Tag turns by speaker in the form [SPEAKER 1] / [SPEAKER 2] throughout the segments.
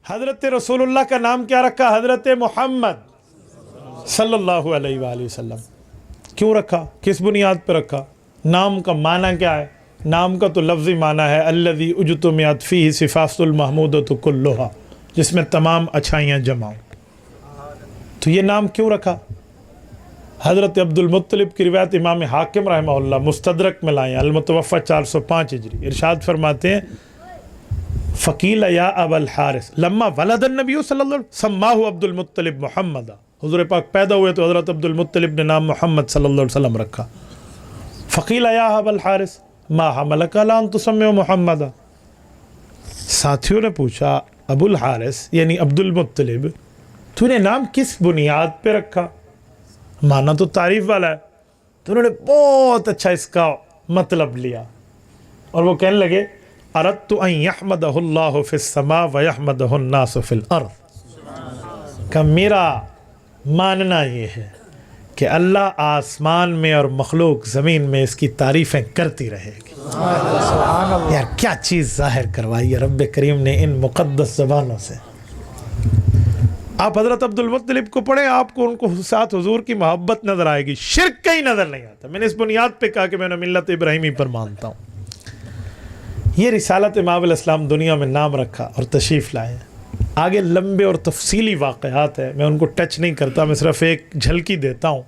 [SPEAKER 1] حضرت رسول اللہ کا نام کیا رکھا؟ حضرت محمد صلی اللہ علیہ وآلہ وسلم. کیوں رکھا؟ کس بنیاد پہ رکھا؟ نام کا معنی کیا ہے؟ نام کا تو لفظی معنی ہے الذی اجتمعت فیہ صفات المحمودۃ کلھا، جس میں تمام اچھائیاں جمع ہوں. تو یہ نام کیوں رکھا؟ حضرت عبد المطلب کی روایت امام حاکم رحمہ اللہ مستدرک میں لائیں، المتوفی 405 ہجری. ارشاد فرماتے ہیں فقیل یا ابا الحارث لما ولد النبی صلی اللہ علیہ وسلم سماہ عبد المطلب محمد. حضور پاک پیدا ہوئے تو حضرت عبد المطلب نے نام محمد صلی اللہ علیہ وسلم رکھا. فقیل یا ابا الحارث ما حملک علی ان تسمى محمد. ساتھیوں نے پوچھا ابو الحارث یعنی عبد المطلب تو نے نام کس بنیاد پہ رکھا؟ معنی تو تعریف والا ہے. تو انہوں نے بہت اچھا اس کا مطلب لیا اور وہ کہنے لگے اردت ان یحمدہ اللہ فی السماء ویحمدہ الناس فی الارض. کہ میرا ماننا یہ ہے کہ اللہ آسمان میں اور مخلوق زمین میں اس کی تعریفیں کرتی رہے گی. یار کیا چیز ظاہر کروائی ہے رب کریم نے ان مقدس زبانوں سے. آپ حضرت عبد المطلب کو پڑھیں، آپ کو ان کو ساتھ حضور کی محبت نظر آئے گی، شرک کہیں نظر نہیں آتا. میں نے اس بنیاد پہ کہا کہ میں نے ملت ابراہیمی پر مانتا ہوں. یہ رسالت مآب الاسلام دنیا میں نام رکھا اور تشریف لائے. آگے لمبے اور تفصیلی واقعات ہیں، میں ان کو ٹچ نہیں کرتا، میں صرف ایک جھلکی دیتا ہوں.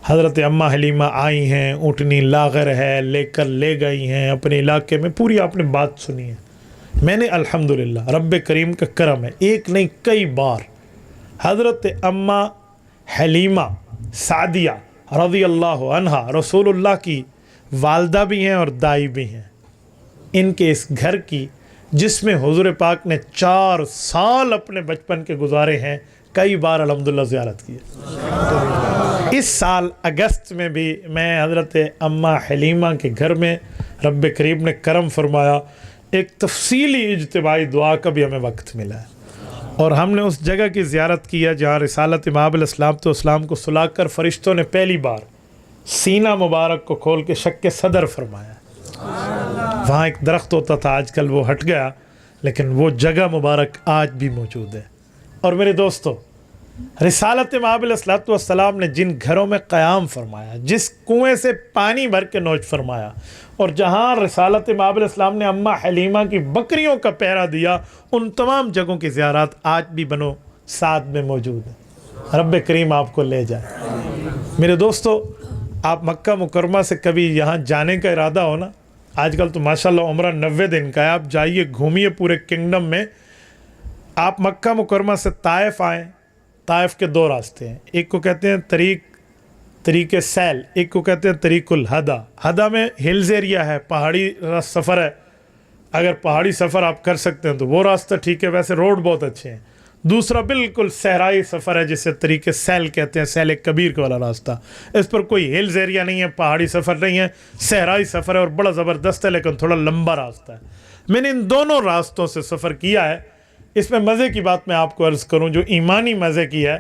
[SPEAKER 1] حضرت اماں حلیمہ آئی ہیں، اونٹنی لاغر ہے، لے کر لے گئی ہیں اپنے علاقے میں. پوری آپ نے بات سنی ہے. میں نے الحمدللہ رب کریم کا کرم ہے، ایک نہیں کئی بار حضرت اماں حلیمہ سعدیہ رضی اللہ عنہا رسول اللہ کی والدہ بھی ہیں اور دائی بھی ہیں. ان کے اس گھر کی جس میں حضور پاک نے 4 سال اپنے بچپن کے گزارے ہیں، کئی بار الحمدللہ زیارت کی ہے. اس سال اگست میں بھی میں حضرت اماں حلیمہ کے گھر میں رب کریم نے کرم فرمایا، ایک تفصیلی اجتماعی دعا کا بھی ہمیں وقت ملا ہے اور ہم نے اس جگہ کی زیارت کی ہے جہاں رسالت مآب الاسلام تو اسلام کو سلا کر فرشتوں نے پہلی بار سینہ مبارک کو کھول کے شق صدر فرمایا. وہاں ایک درخت ہوتا تھا، آج کل وہ ہٹ گیا، لیکن وہ جگہ مبارک آج بھی موجود ہے. اور میرے دوستو، رسالت مآب السلام نے جن گھروں میں قیام فرمایا، جس کنویں سے پانی بھر کے نوش فرمایا، اور جہاں رسالت مآب الاسلام نے اماں حلیمہ کی بکریوں کا پہرا دیا، ان تمام جگہوں کی زیارات آج بھی بنو سعد میں موجود ہیں. رب کریم آپ کو لے جائے. میرے دوستو، آپ مکہ مکرمہ سے کبھی یہاں جانے کا ارادہ ہو نا، آج کل تو ماشاءاللہ عمرہ 90 دن کا ہے، آپ جائیے گھومیے پورے کنگڈم میں. آپ مکہ مکرمہ سے طائف آئیں، طائف کے 2 راستے ہیں، ایک کو کہتے ہیں طریق سیل، ایک کو کہتے ہیں طریق الہدا. ہدا میں ہلز ایریا ہے، پہاڑی سفر ہے. اگر پہاڑی سفر آپ کر سکتے ہیں تو وہ راستہ ٹھیک ہے، ویسے روڈ بہت اچھے ہیں. دوسرا بالکل صحرائی سفر ہے جسے طریق سیل کہتے ہیں، سیل کبیر کا والا راستہ. اس پر کوئی ہلز ایریا نہیں ہے، پہاڑی سفر نہیں ہے، صحرائی سفر ہے اور بڑا زبردست ہے، لیکن تھوڑا لمبا راستہ ہے. میں نے ان دونوں راستوں سے سفر کیا ہے. اس میں مزے کی بات میں آپ کو عرض کروں، جو ایمانی مزے کی ہے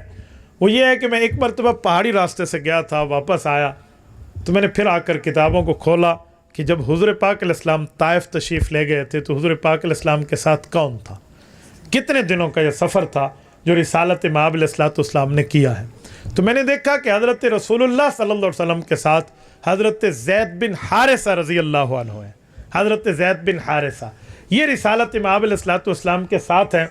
[SPEAKER 1] وہ یہ ہے کہ میں ایک مرتبہ پہاڑی راستے سے گیا تھا، واپس آیا تو میں نے پھر آ کر کتابوں کو کھولا کہ جب حضور پاک علیہ السلام طائف تشریف لے گئے تھے تو حضور پاک علیہ السلام کے ساتھ کون تھا، کتنے دنوں کا یہ سفر تھا جو رسالت مآب علیہ السلام نے کیا ہے. تو میں نے دیکھا کہ حضرت رسول اللہ صلی اللہ علیہ وسلم کے ساتھ حضرت زید بن حارثہ رضی اللہ عنہ ہے. حضرت زید بن حارثہ یہ رسالت مآب علیہ السلام کے ساتھ ہیں،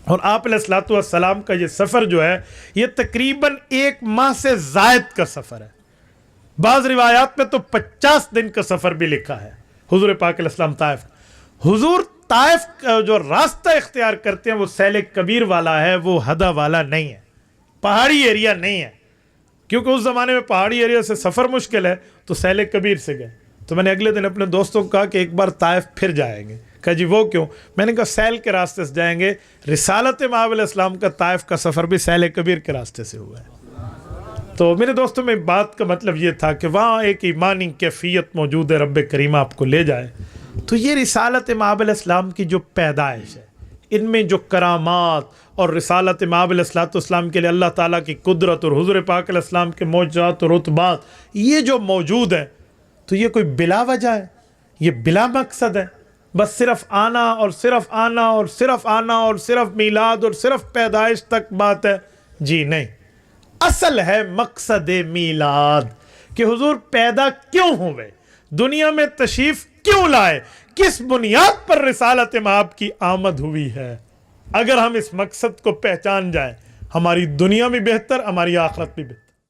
[SPEAKER 1] اور آپ علیہ السلام کا یہ سفر جو ہے یہ تقریباً 1 ماہ سے زائد کا سفر ہے. بعض روایات میں تو 50 دن کا سفر بھی لکھا ہے. حضور پاک علیہ السلام طائف، حضور طائف کا جو راستہ اختیار کرتے ہیں وہ سیل کبیر والا ہے، وہ ہدا والا نہیں ہے، پہاڑی ایریا نہیں ہے. کیونکہ اس زمانے میں پہاڑی ایریا سے سفر مشکل ہے تو سیل کبیر سے گئے. تو میں نے اگلے دن اپنے دوستوں کو کہا کہ ایک بار طائف پھر جائیں گے. کہا جی وہ کیوں؟ میں نے کہا سیل کے راستے سے جائیں گے. رسالت مآب علیہ السلام کا طائف کا سفر بھی سیل کبیر کے راستے سے ہوا ہے. تو میرے دوستوں میں بات کا مطلب یہ تھا کہ وہاں ایک ایمانی کیفیت موجود ہے، رب کریم آپ کو لے جائے. تو یہ رسالت مآب علیہ السلام کی جو پیدائش ہے، ان میں جو کرامات اور رسالت مآب علیہ السلام کے لیے اللہ تعالیٰ کی قدرت اور حضور پاک علیہ السلام کے معجزات اور رتبات یہ جو موجود ہیں، تو یہ کوئی بلا وجہ ہے، یہ بلا مقصد ہے. بس صرف آنا اور صرف آنا اور صرف آنا اور صرف میلاد اور صرف پیدائش تک بات ہے؟ جی نہیں، اصل ہے مقصد میلاد کہ حضور پیدا کیوں ہوئے، دنیا میں تشریف کیوں لائے، کس بنیاد پر رسالت مآب کی آمد ہوئی ہے۔ اگر ہم اس مقصد کو پہچان جائیں، ہماری دنیا بھی بہتر، ہماری آخرت بھی بہتر۔